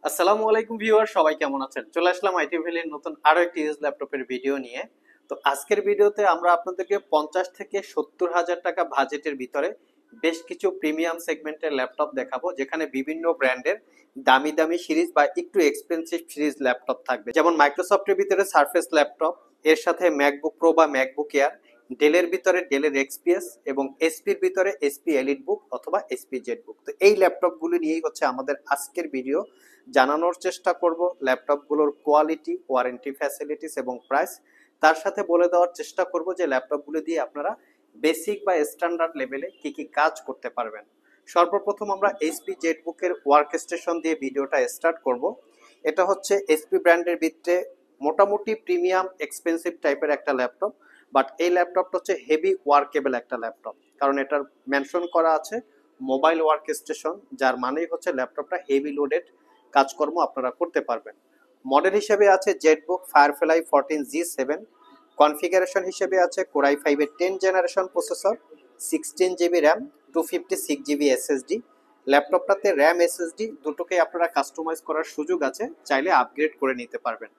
আসসালামু আলাইকুম ভিউয়ার, সবাই কেমন আছেন? চলে আসলাম আইটি ভ্যালির নতুন আরো একটি ইউজ ল্যাপটপের ভিডিও নিয়ে। তো আজকের ভিডিওতে আমরা আপনাদেরকে 50 থেকে 70 হাজার টাকা বাজেটের ভিতরে বেশ কিছু প্রিমিয়াম সেগমেন্টের ল্যাপটপ দেখাবো, যেখানে বিভিন্ন ব্র্যান্ডের দামি দামি সিরিজ বা একটু এক্সপেন্সিভ সিরিজ ল্যাপটপ থাকবে। যেমন মাইক্রোসফটের ভিতরে সারফেস ল্যাপটপ, এর সাথে ম্যাকবুক প্রো বা ম্যাকবুক এয়ার, ডেলের ভিতরে ডেলের এক্সপিএস এবং এসপির ভিতরে এসপি এলিট বুক অথবা এসপি জেড বুক। তো এই ল্যাপটপগুলো নিয়েই হচ্ছে আমাদের আজকের ভিডিও। জানানোর চেষ্টা করব ল্যাপটপগুলোর কোয়ালিটি, ওয়ারেন্টি, ফ্যাসিলিটিস এবং প্রাইস। তার সাথে বলে দেওয়ার চেষ্টা করব যে ল্যাপটপগুলো দিয়ে আপনারা বেসিক বা স্ট্যান্ডার্ড লেভেলে কি কি কাজ করতে পারবেন। সর্বপ্রথম আমরা এইচপি জেটবুকের ওয়ার্ক স্টেশন দিয়ে ভিডিওটা স্টার্ট করব। এটা হচ্ছে এইচপি ব্র্যান্ডের ভিতরে মোটামুটি প্রিমিয়াম এক্সপেন্সিভ টাইপের একটা ল্যাপটপ, বাট এই ল্যাপটপটা হচ্ছে হেভি ওয়ার্কেবল একটা ল্যাপটপ, কারণ এটার মেনশন করা আছে মোবাইল ওয়ার্ক স্টেশন, যার মানেই হচ্ছে ল্যাপটপটা হেভি লোডেড কাজকর্ম আপনারা করতে পারবেন। মডেল হিসেবে আছে জেটবুক ফায়ারফ্লাই 14G7, কনফিগারেশন হিসেবে আছে কোরাই 5 এর 10 generation processor, 16 GB RAM, 256 GB SSD. ল্যাপটপটাতে র্যাম এসএসডি দুটোকে আপনারা কাস্টমাইজ করার সুযোগ আছে, চাইলে আপগ্রেড করে নিতে পারবেন।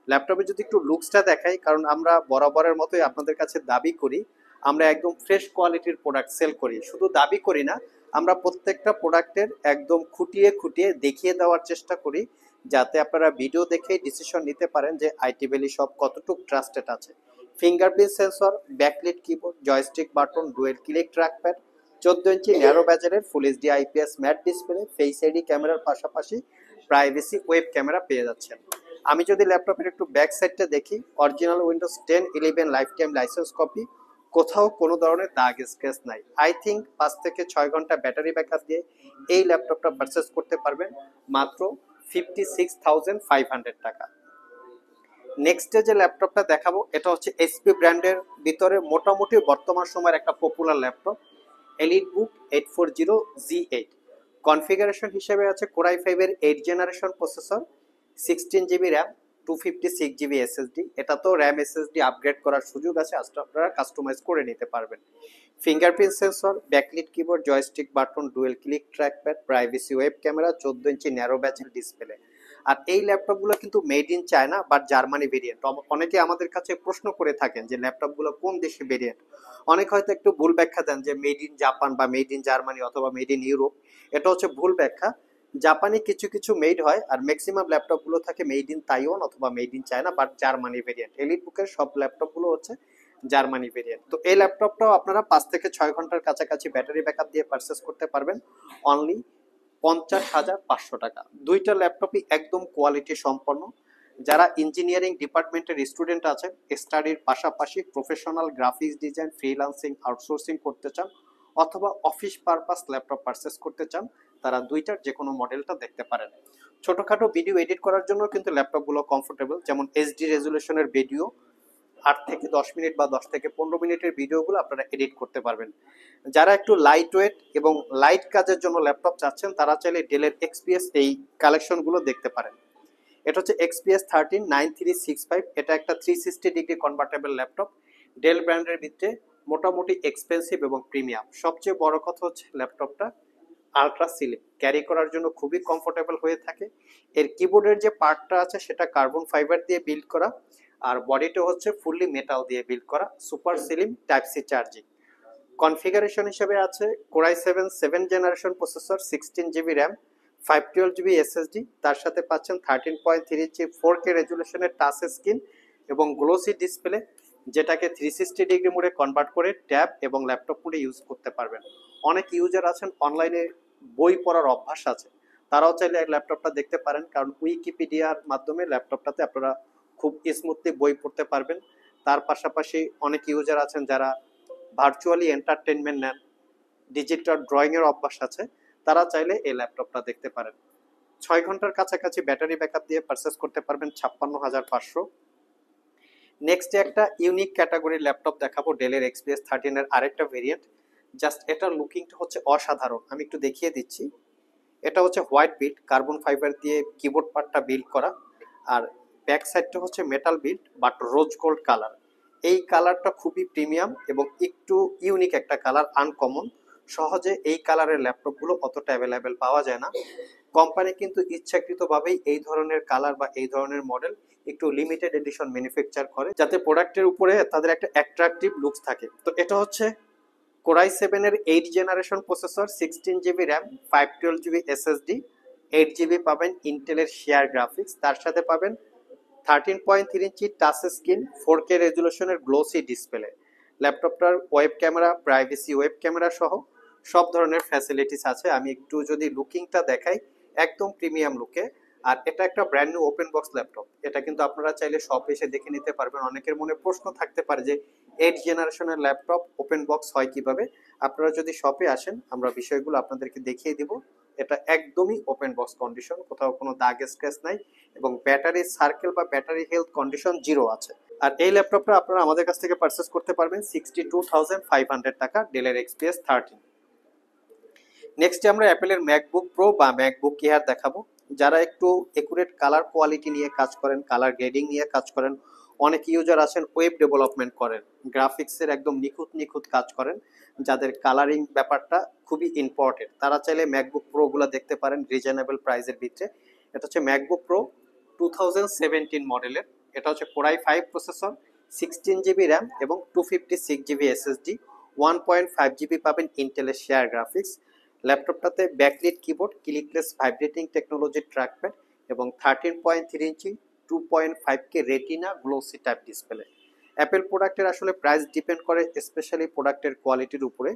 ল্যাপটপে যদি একটু লুকসটা দেখাই, কারণ আমরা বরাবরের মতোই আপনাদের কাছে দাবি করি আমরা একদম ফ্রেশ কোয়ালিটির প্রোডাক্ট সেল করি। শুধু দাবি করি না, আমরা প্রত্যেকটা প্রোডাক্টের একদম খুঁটিয়ে খুঁটিয়ে দেখিয়ে দেওয়ার চেষ্টা করি, যাতে আপনারা ভিডিও দেখেই ডিসিশন নিতে পারেন যে আইটি ভ্যালি সব কতটুকু ট্রাস্টেড আছে। Fingerprint sensor, backlit keyboard, joystick button, dual click trackpad, 14 inch narrow ব্যাজেলের full HD IPS matte display, face ID ক্যামেরার পাশাপাশি প্রাইভেসি ওয়েব ক্যামেরা পেয়ে যাচ্ছেন। আমি যদি ল্যাপটপের একটু ব্যাক সাইডটা দেখি, original Windows 10-11 life time licence copy, কোথাও কোনো ধরনের দাগ স্ক্র্যাচ নাই। আই থিঙ্ক 5 থেকে 6 ঘন্টা ব্যাটারি ব্যাকআপ দিয়ে এই ল্যাপটপটা পারচেস করতে পারবেন মাত্র 56,500 টাকা। নেক্সট যে ল্যাপটপটা দেখাবো, এটা হচ্ছে এইচপি ব্র্যান্ডের ভিতরে মোটামুটি বর্তমান সময়ের একটা পপুলার ল্যাপটপ, এলিট বুক 840G8। কনফিগারেশন হিসেবে আছে কোরাই 5 এর 8 generation processor, 16 GB RAM, 256 GB SSD. এটা তো র্যাম এসএসডি আপগ্রেড করার সুযোগ আছে, আপনারা কাস্টমাইজ করে নিতে পারবেন। Fingerprint sensor, backlit keyboard, joystick button, dual click trackpad, privacy web camera, 14 inch narrow bezel display. আর এই ল্যাপটপগুলো কিন্তু made in China but Germany variant. অনেকে আমাদের কাছে প্রশ্ন করে থাকেন যে ল্যাপটপগুলো কোন দেশে ভেরিয়েন্ট। অনেক হয়তো একটু ভুল ব্যাখ্যা দেন যে মেড ইন জাপান বা মেড ইন জার্মানি অথবা মেড ইন ইউরোপ। এটা হচ্ছে ভুল ব্যাখ্যা। জাপানি কিছু কিছু মেড হয়, আর ম্যাক্সিমাম ল্যাপটপগুলো থাকে মেড ইন তাইওয়ান অথবা made in China but Germany variant. Elite বুকের সব ল্যাপটপগুলো হচ্ছে জার্মানি ভেরিয়েন্ট। তো এই ল্যাপটপটাও আপনারা 5 থেকে 6 ঘন্টার কাছাকাছি ব্যাটারি ব্যাকআপ দিয়ে পারচেস করতে পারবেন অনলি 50,500 টাকা। দুইটা ল্যাপটপই একদম কোয়ালিটি সম্পন্ন। যারা ইঞ্জিনিয়ারিং ডিপার্টমেন্টের স্টুডেন্ট আছেন, স্টাডির পাশাপাশি professional graphics design, freelancing, outsourcing করতে চান অথবা অফিস পারপাস ল্যাপটপ পারচেস করতে চান, তারা দুইটার যে কোনো মডেলটা দেখতে পারেন। ছোটখাটো ভিডিও এডিট করার জন্য কিন্তু ল্যাপটপগুলো কমফোর্টেবল, যেমন এইচডি রেজুলেশনের ভিডিও 8 থেকে 10 মিনিট বা 10 থেকে 15 মিনিটের ভিডিওগুলো আপনারা এডিট করতে পারবেন। যারা একটু লাইট ওয়েট এবং লাইট কাজের জন্য ল্যাপটপ চাচ্ছেন, তারা চাইলে ডেলের এক্সপিএস এই কালেকশনগুলো দেখতে পারেন। এটা হচ্ছে এক্সপিএস 139365। এটা একটা 360 ডিগ্রি কনভার্টেবল ল্যাপটপ, ডেল ব্র্যান্ডের ভিতরে মোটামুটি এক্সপেন্সিভ এবং প্রিমিয়াম। সবচেয়ে বড় কথা হচ্ছে ল্যাপটপটা আলট্রা স্লিম, ক্যারি করার জন্য খুবই কমফোর্টেবল হয়ে থাকে। এর কিবোর্ডের যে পার্টটা আছে সেটা কার্বন ফাইবার দিয়ে বিল্ড করা, আর বডিটা হচ্ছে ফুললি মেটাল দিয়ে বিল্ড করা, super slim type C charging. Configuration হিসেবে আছে core i 7 generation processor, 16 GB RAM, 512 GB SSD. তার সাথে পাচ্ছেন 13.3 ইঞ্চি 4K রেজুলেশনের টাচ স্ক্রিন এবং গ্লোসি ডিসপ্লে, যেটাকে 360 ডিগ্রি মোডে কনভার্ট করে ট্যাব এবং ল্যাপটপ মোডে ইউজ করতে পারবেন। অনেক ইউজার আছেন অনলাইনে বই পড়ার অভ্যাস আছে, তারাও চাইলে ল্যাপটপটা দেখতে পারেন, কারণ উইকিপিডিয়ার মাধ্যমে ল্যাপটপটাতে আপনারা খুব স্মুথলি বই পড়তে পারবেন। তার পাশাপাশি অনেক ইউজার আছেন যারা ভার্চুয়ালি এন্টারটেনমেন্ট নেন, ডিজিটাল ড্রয়িং এর অভ্যাস আছে, তারা চাইলে এই ল্যাপটপটা দেখতে পারেন। 6 ঘন্টার কাছাকাছি ব্যাটারি ব্যাকআপ দিয়ে পারচেস করতে পারবেন 56,500। নেক্সট একটা ইউনিক ক্যাটাগরির ল্যাপটপ দেখাবো, ডেলের এক্সপিএস 13 এর আরেকটা ভেরিয়েন্ট। জাস্ট এটার লুকিংটা হচ্ছে অসাধারণ, আমি একটু দেখিয়ে দিচ্ছি। এটা হচ্ছে হোয়াইট বিল্ড, কার্বন ফাইবার দিয়ে কিবোর্ড পার্টটা বিল্ড করা, আর ব্যাক সাইডটা হচ্ছে metal build but rose gold colour. এই কালারটা খুবই প্রিমিয়াম এবং একটু ইউনিক একটা কালার, আনকমন। সহজে এই কালারের ল্যাপটপগুলো অতটা অ্যাভেলেবেল পাওয়া যায় না। কোম্পানি কিন্তু ইচ্ছাকৃতভাবেই এই ধরনের কালার বা এই ধরনের মডেল একটু লিমিটেড এডিশন ম্যানুফ্যাকচার করে, যাতে প্রোডাক্টের উপরে তাদের একটা অ্যাট্রাকটিভ লুকস থাকে। তো এটা হচ্ছে কোরাই 7 এর 8 generation processor, 16 GB RAM, 512 GB SSD, 8 GB পাবেন ইন্টেলের শেয়ার গ্রাফিক্স, তার সাথে পাবেন 13.3 ইঞ্চি টাচ স্ক্রিন 4K রেজুলেশনের গ্লোসি ডিসপ্লে। ল্যাপটপটার web camera, privacy web camera সহ সব ধরনের ফ্যাসিলিটিস আছে। আমি একটু যদি লুকিংটা দেখাই, একদম প্রিমিয়াম লুকে। আর এটা একটা brand new open box laptop. এটা কিন্তু আপনারা চাইলে শপে এসে দেখে নিতে পারবেন। অনেকের মনে প্রশ্ন থাকতে পারে যে 8 জেনারেশনের ল্যাপটপ ওপেন বক্স হয় কিভাবে। আপনারা যদি শপে আসেন, আমরা বিষয়গুলো আপনাদেরকে দেখিয়ে দিব। এটা একদমই ওপেন বক্স কন্ডিশন, কোথাও কোনো দাগ স্ক্র্যাচ নাই, এবং ব্যাটারি সার্কেল বা ব্যাটারি হেলথ কন্ডিশন 0 আছে। আর এই ল্যাপটপটা আপনারা আমাদের কাছ থেকে পারচেস করতে পারবেন 62,500 টাকা, ডেলের XPS 13। নেক্সট আমরা অ্যাপেলের ম্যাকবুক প্রো বা ম্যাকবুক এয়ার দেখাবো। যারা একটু একুরেট কালার কোয়ালিটি নিয়ে কাজ করেন, কালার গ্রেডিং নিয়ে কাজ করেন, অনেক ইউজার আছেন ওয়েব ডেভেলপমেন্ট করেন, গ্রাফিক্সের একদম নিখুঁত কাজ করেন, যাদের কালারিং ব্যাপারটা খুবই ইম্পর্টেন্ট, তারা চাইলে ম্যাকবুক প্রো গুলা দেখতে পারেন রিজনেবল প্রাইসের ভিতরে। এটা হচ্ছে ম্যাকবুক প্রো 2017 মডেলের। এটা হচ্ছে কোরাই 5 প্রসেসর, 16 জিবি র্যাম এবং 256 জিবি এসএসডি, 1.5 জিবি পাবেন ইন্টেলের শেয়ার গ্রাফিক্স। ল্যাপটপটাতে ব্যাকলিট কিবোর্ড, ক্লিকলেস ভাইব্রেটিং টেকনোলজির ট্র্যাকপ্যাড এবং 13.3 inch 2.5K retina glossy type display. Apple প্রোডাক্টের আসলে প্রাইস ডিপেন্ড করে স্পেশালি প্রোডাক্টের কোয়ালিটির উপরে।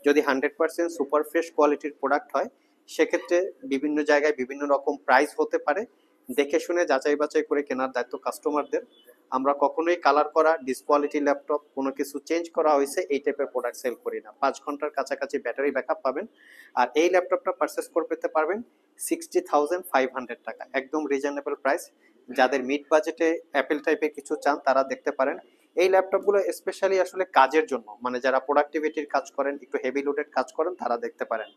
যদি 100% সুপার ফ্রেশ কোয়ালিটির প্রোডাক্ট হয়, সেক্ষেত্রে বিভিন্ন জায়গায় বিভিন্ন রকম প্রাইস হতে পারে। দেখে শুনে যাচাই বাছাই করে কেনার দায়িত্ব কাস্টমারদের। আমরা কখনোই কালার করা, ডিসকোয়ালিটি ল্যাপটপ, কোনো কিছু চেঞ্জ করা হয়েছে এই টাইপের প্রোডাক্ট সেল করি না। 5 ঘন্টার কাছাকাছি ব্যাটারি ব্যাকআপ পাবেন। আর এই ল্যাপটপটা পারচেস করতে পারবেন 60,500 টাকা, একদম রিজনেবল প্রাইস। যাদের মিড বাজেটে অ্যাপেল টাইপের কিছু চান, তারা দেখতে পারেন। এই ল্যাপটপগুলো স্পেশালি আসলে কাজের জন্য, মানে যারা প্রোডাক্টিভিটির কাজ করেন, একটু হেভি লোডেড কাজ করেন, তারা দেখতে পারেন।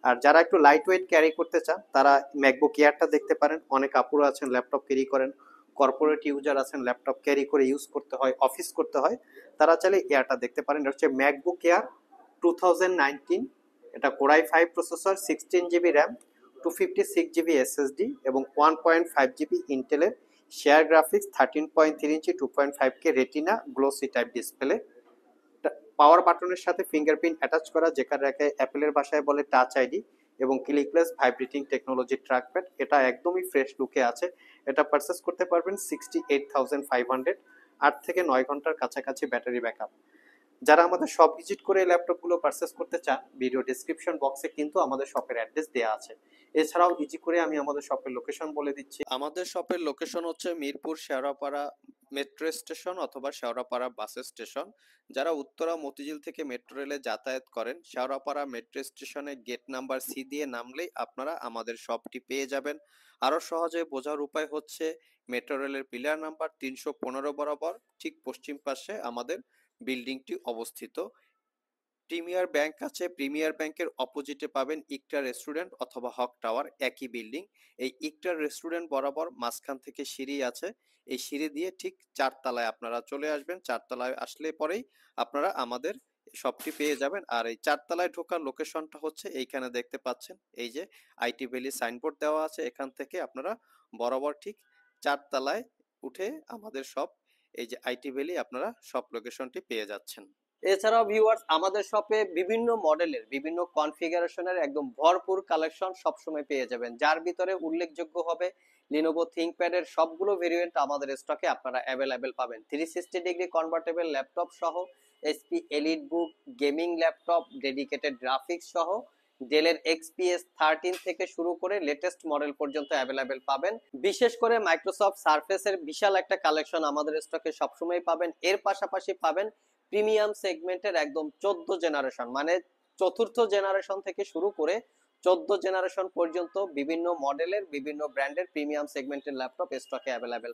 আর যারা একটু লাইট ওয়েট ক্যারি করতে চান, তারা ম্যাকবুক এয়ারটা দেখতে পারেন। অনেক আপুরা আছেন ল্যাপটপ ক্যারি করেন, কর্পোরেট ইউজার আছেন ল্যাপটপ ক্যারি করে ইউজ করতে হয়, অফিস করতে হয়, তারা চাইলে এয়ারটা দেখতে পারেন। এটা হচ্ছে ম্যাকবুক এয়ার 2019। এটা core i 5 processor, 16 GB RAM, 256 GB SSD এবং 1.5 জিবি ইন্টেলের share graphics, 13.3 inch 2.5K retina glossy type display. Power বাটনের সাথে ফিঙ্গারপ্রিন্ট অ্যাটাচ করা, যেখানে অ্যাপেলের ভাষায় বলে টাচ আইডি, এবং ক্লিকলেস ভাইব্রেটিং টেকনোলজি ট্র্যাকপ্যাড। এটা একদমই ফ্রেশ লুকে আছে। এটা পারচেস করতে পারবেন 68,500, 8 থেকে 9 ঘন্টার কাছাকাছি ব্যাটারি ব্যাকআপ। যারা আমাদের শপ ভিজিট করে ল্যাপটপগুলো পারচেস করতে চান, ভিডিও ডেসক্রিপশন বক্সে কিন্তু আমাদের শপের অ্যাড্রেস দেওয়া আছে। এছাড়াও ইজি করে আমি আমাদের শপের লোকেশন বলে দিচ্ছি। আমাদের শপের লোকেশন হচ্ছে মিরপুর শেওড়াপাড়া মেট্রো স্টেশন অথবা শেওড়াপাড়া বাস স্টেশন। যারা উত্তরা মতিঝিল থেকে মেট্রো রেলে যাতায়াত করেন, শেওড়াপাড়া মেট্রো স্টেশনে গেট নাম্বার সি দিয়ে নামলেই আপনারা আমাদের শপটি পেয়ে যাবেন। আরো সহজে বোঝার উপায় হচ্ছে, মেট্রো রেলের পিলার নাম্বার 315 বরাবর ঠিক পশ্চিম পাশে আমাদের বিল্ডিংটি অবস্থিত। প্রিমিয়ার ব্যাংক আছে, প্রিমিয়ার ব্যাংকের অপোজিটে পাবেন ইকটা রেস্টুরেন্ট অথবা হক টাওয়ার, একই বিল্ডিং। এই ইকটা রেস্টুরেন্ট বরাবর মাঝখান থেকে সিঁড়ি আছে, এই সিঁড়ি দিয়ে ঠিক 4 তলায় আপনারা চলে আসবেন। 4 তলায় আসলে পরেই আপনারা আমাদের শপটি পেয়ে যাবেন। আর এই 4 তলায় ঢোকার লোকেশনটা হচ্ছে এইখানে দেখতে পাচ্ছেন, এই যে আইটি ভ্যালি সাইনবোর্ড দেওয়া আছে, এখান থেকে আপনারা বরাবর ঠিক 4 তলায় উঠে আমাদের শপ, এই যে আইটি ভ্যালি, আপনারা শপ লোকেশনটি পেয়ে যাচ্ছেন। এছাড়াও ভিউয়ার্স, আমাদের শপে বিভিন্ন মডেলের, বিভিন্ন কনফিগারেশনের একদম ভরপুর কালেকশন সবসময় পেয়ে যাবেন, যার ভিতরে উল্লেখযোগ্য হবে লিনোভো থিংকপ্যাডের সবগুলো ভেরিয়েন্ট আমাদের স্টকে আপনারা অ্যাভেলেবেল পাবেন। 360 ডিগ্রি কনভার্টেবল ল্যাপটপ সহ, এইচপি এলিট বুক গেমিং ল্যাপটপ, ডেডিকেটেড গ্রাফিক্স সহ ডেলের XPS 13 থেকে শুরু করে লেটেস্ট মডেল পর্যন্ত অ্যাভেলেবেল পাবেন। বিশেষ করে মাইক্রোসফট সারফেসের বিশাল একটা কালেকশন আমাদের স্টকে সবসময় পাবেন। এর পাশাপাশি পাবেন প্রিমিয়াম সেগমেন্টের একদম 14 জেনারেশন, মানে চতুর্থ জেনারেশন থেকে শুরু করে 14 জেনারেশন পর্যন্ত বিভিন্ন মডেলের, বিভিন্ন ব্র্যান্ডের প্রিমিয়াম সেগমেন্টের ল্যাপটপ স্টকে অ্যাভেলেবেল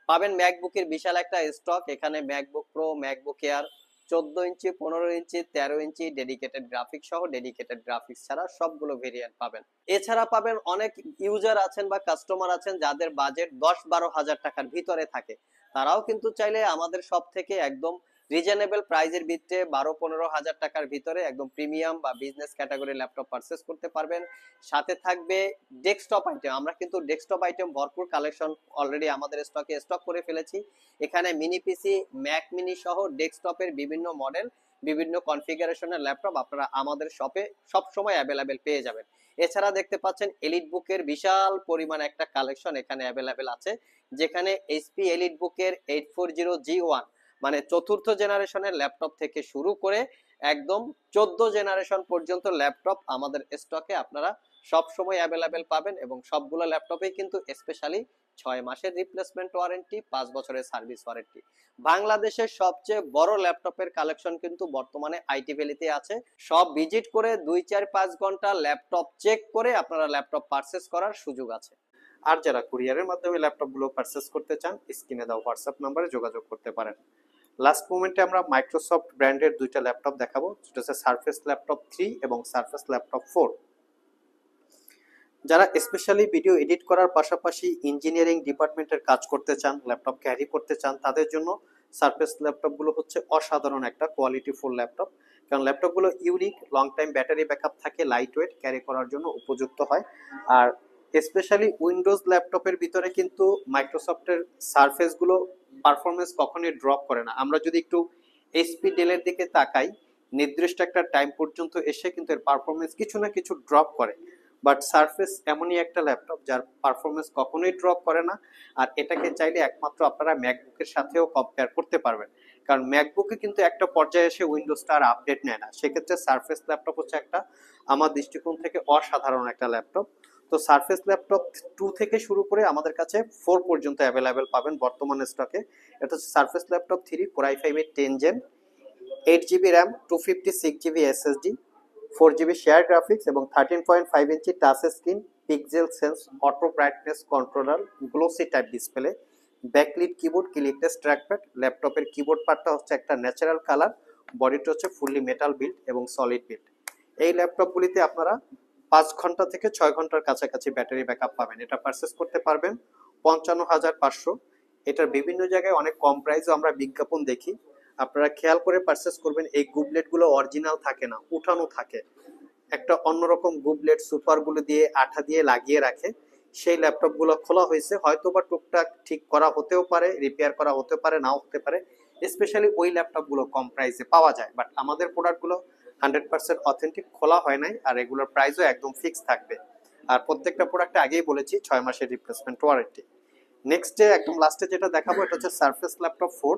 পাবেন ম্যাকবুকের বিশাল একটা স্টক। এখানে ম্যাকবুক প্রো, ম্যাকবুক এয়ার 14 ইঞ্চি, 15 ইঞ্চি, 13 ইঞ্চি, ডেডিকেটেড গ্রাফিক্স সহ ডেডিকেটেড গ্রাফিক্স ছাড়া সবগুলো ভেরিয়েন্ট পাবেন। এছাড়া পাবেন অনেক ইউজার আছেন বা কাস্টমার আছেন যাদের বাজেট 10-12 হাজার টাকার ভিতরে থাকে, তারাও কিন্তু চাইলে আমাদের শপ থেকে একদম রিজনেবল প্রাইজের ভিতরে 12-15 হাজার টাকার ভিতরে একদম প্রিমিয়াম বা বিজনেস ক্যাটাগরি ল্যাপটপ পারচেস করতে পারবেন। সাথে থাকবে ডেস্কটপ আইটেম। আমরা কিন্তু ডেস্কটপ আইটেম ভরপুর কালেকশন অলরেডি আমাদের স্টক করে ফেলেছি। এখানে মিনি পিসি, ম্যাক মিনি সহ ডেস্কটপের বিভিন্ন মডেল, বিভিন্ন কনফিগারেশনের ল্যাপটপ আপনারা আমাদের শপে সব সময় অ্যাভেলেবেল পেয়ে যাবেন। এছাড়া দেখতে পাচ্ছেন এলিট বুকের বিশাল পরিমাণ একটা কালেকশন এখানে অ্যাভেলেবেল আছে, যেখানে এইচপি এলিট বুকের 840G1 মানে চতুর্থ জেনারেশনের ল্যাপটপ থেকে শুরু করে একদম 14 জেনারেশন পর্যন্ত ল্যাপটপ আমাদের স্টকে আপনারা সব সময় অ্যাভেলেবেল পাবেন। এবং সবগুলো ল্যাপটপেই কিন্তু স্পেশালি 6 মাসের রিপ্লেসমেন্ট ওয়ারেন্টি, 5 বছরের সার্ভিস ওয়ারেন্টি। বাংলাদেশের সবচেয়ে বড় ল্যাপটপের কালেকশন কিন্তু বর্তমানে আইটি ভ্যালিতে আছে। সব ভিজিট করে 2-4-5 ঘন্টা ল্যাপটপ চেক করে আপনারা ল্যাপটপ পারচেস করার সুযোগ আছে। আর যারা কুরিয়ারের মাধ্যমে ল্যাপটপগুলো পারচেস করতে চান, স্ক্রিনে দেওয়া হোয়াটসঅ্যাপ নম্বরে যোগাযোগ করতে পারেন। লাস্ট মোমেন্টে আমরা মাইক্রোসফট ব্র্যান্ডের দুইটা ল্যাপটপ দেখাবো, যেটা হচ্ছে সারফেস ল্যাপটপ 3 এবং সারফেস ল্যাপটপ 4। যারা স্পেশালি ভিডিও এডিট করার পাশাপাশি ইঞ্জিনিয়ারিং ডিপার্টমেন্টের কাজ করতে চান, ল্যাপটপ ক্যারি করতে চান, তাদের জন্য সারফেস ল্যাপটপগুলো হচ্ছে অসাধারণ একটা কোয়ালিটি ফুল ল্যাপটপ। কারণ ল্যাপটপগুলো unique, long time battery backup থাকে, লাইট ওয়েট, ক্যারি করার জন্য উপযুক্ত হয়। আর স্পেশালি উইন্ডোজ ল্যাপটপের ভিতরে কিন্তু মাইক্রোসফটের সারফেসগুলো পারফরমেন্স কখনোই ড্রপ করে না। আমরা যদি একটু এইচপি ডেলের দিকে তাকাই, নির্দিষ্ট একটা টাইম পর্যন্ত এসে কিন্তু এর পারফরমেন্স কিছু না কিছু ড্রপ করে, বাট সারফেস এমনই একটা ল্যাপটপ যার পারফরমেন্স কখনোই ড্রপ করে না। আর এটাকে চাইলে একমাত্র আপনারা ম্যাকবুকের সাথেও কম্পেয়ার করতে পারবেন, কারণ ম্যাকবুকে কিন্তু একটা পর্যায়ে এসে উইন্ডোজটা আর আপডেট নেয় না। সেক্ষেত্রে সারফেস ল্যাপটপ হচ্ছে একটা আমার দৃষ্টিকোণ থেকে অসাধারণ একটা ল্যাপটপ। তো সারফেস ল্যাপটপ 2 থেকে শুরু করে আমাদের কাছে 4 পর্যন্ত অ্যাভেলেবেল পাবেন বর্তমান স্টকে। এটা হচ্ছে সারফেস ল্যাপটপ 3 Core i5 এর 10 gen, 8 GB RAM, 256 GB SSD, 4 GB shared graphics এবং 13.5 inch touch screen, pixel sense auto brightness controller, glossy type display, backlit keyboard, clickless trackpad. ল্যাপটপের কিবোর্ড পার্টটা হচ্ছে একটা ন্যাচারাল কালার, বডিটা হচ্ছে ফুললি মেটাল বিল্ড এবং solid build. এই ল্যাপটপগুলিতে আপনারা 5 ঘন্টা থেকে 6 ঘন্টার কাছাকাছি ব্যাটারি ব্যাকআপ পাবেন। এটা পারচেস করতে পারবেন 55,500। এটার বিভিন্ন জায়গায় অনেক কম প্রাইসও আমরা বিজ্ঞাপন দেখি। আপনারা খেয়াল করে পারচেস করবেন, এই গুবলেট গুলো অরিজিনাল থাকে না, উঠানো থাকে। একটা অন্যরকম গুবলেট সুপার গুলো দিয়ে আঠা দিয়ে লাগিয়ে রাখে। সেই ল্যাপটপ গুলো খোলা হয়েছে, হয়তো বা টুকটাক ঠিক করা হতেও পারে, রিপেয়ার করা হতে পারে, নাও হতে পারে। স্পেশালি ওই ল্যাপটপ গুলো কম প্রাইসে পাওয়া যায়, বাট আমাদের প্রোডাক্ট গুলো 100% অথেন্টিক, খোলা হয় নাই, আর এগুলোর প্রাইসও একদম ফিক্স থাকবে। আর প্রত্যেকটা প্রোডাক্টে আগেই বলেছি 6 মাসের রিপ্লেসমেন্ট ওয়ারেন্টি। নেক্সটে একদম লাস্টে যেটা দেখাবো, এটা হচ্ছে সারফেস ল্যাপটপ 4,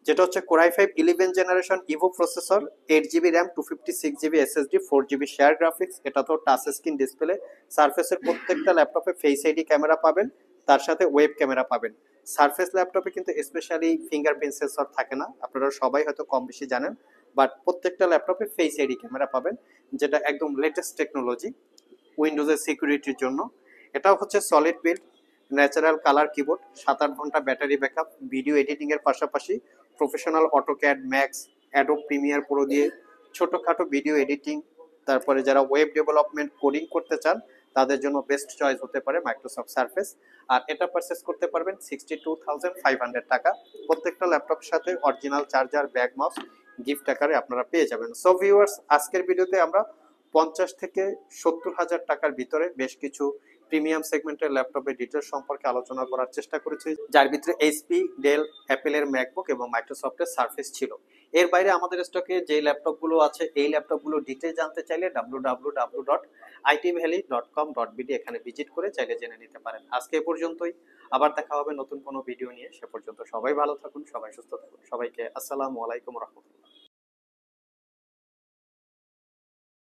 যেটা হচ্ছে Core i5 11 generation Ivo processor, 8 GB RAM, 256 GB SSD, 4 GB shared graphics. এটা তো টাচ স্ক্রিন ডিসপ্লে। সারফেসের প্রত্যেকটা ল্যাপটপে ফেস আইডি ক্যামেরা পাবেন, তার সাথে ওয়েব ক্যামেরা পাবেন। সারফেস ল্যাপটপে কিন্তু স্পেশালি ফিঙ্গারপ্রিন্ট সেন্সর থাকে না, আপনারা সবাই হয়তো কম বেশি জানেন, বাট প্রত্যেকটা ল্যাপটপে ফেস আইডি ক্যামেরা পাবেন, যেটা একদম লেটেস্ট টেকনোলজি উইন্ডোজের সিকিউরিটির জন্য। এটাও হচ্ছে solid build, natural colour keyboard, 7-8 ঘন্টা ব্যাটারি ব্যাকআপ, ভিডিও এডিটিং এর পাশাপাশি professional AutoCAD, max, Adobe Premiere Pro দিয়ে ছোটখাটো ভিডিও এডিটিং, তারপরে যারা ওয়েব ডেভেলপমেন্ট কোডিং করতে চান তাদের জন্য বেস্ট চয়েস হতে পারে মাইক্রোসফট সারফেস। আর এটা পারচেস করতে পারবেন 62,500 টাকা। প্রত্যেকটা ল্যাপটপের সাথে original charger, bag, mouse gift আকারে আপনারা পেয়ে যাবেন। সো ভিউয়ার্স, আজকের ভিডিওতে আমরা 50,000 থেকে 70,000 টাকার ভিতরে বেশ কিছু প্রিমিয়াম সেগমেন্টের ল্যাপটপের ডিটেলস সম্পর্কে আলোচনা করার চেষ্টা করেছি, যার ভিতরে এইচপি, ডেল, অ্যাপেলের ম্যাকবুক এবং মাইক্রোসফটের সারফেস ছিল। এর বাইরে আমাদের স্টকে যে ল্যাপটপগুলো আছে, এই ল্যাপটপগুলো ডিটেইলস জানতে চাইলে www.itvalley.com.bd এখানে ভিজিট করে চাইলে জেনে নিতে পারেন। আজকে এ পর্যন্তই, আবার দেখা হবে নতুন কোনো ভিডিও নিয়ে। সে পর্যন্ত সবাই ভালো থাকুন, সবাই সুস্থ থাকুন। সবাইকে আসসালামু আলাইকুম রহমতুল্লাহ।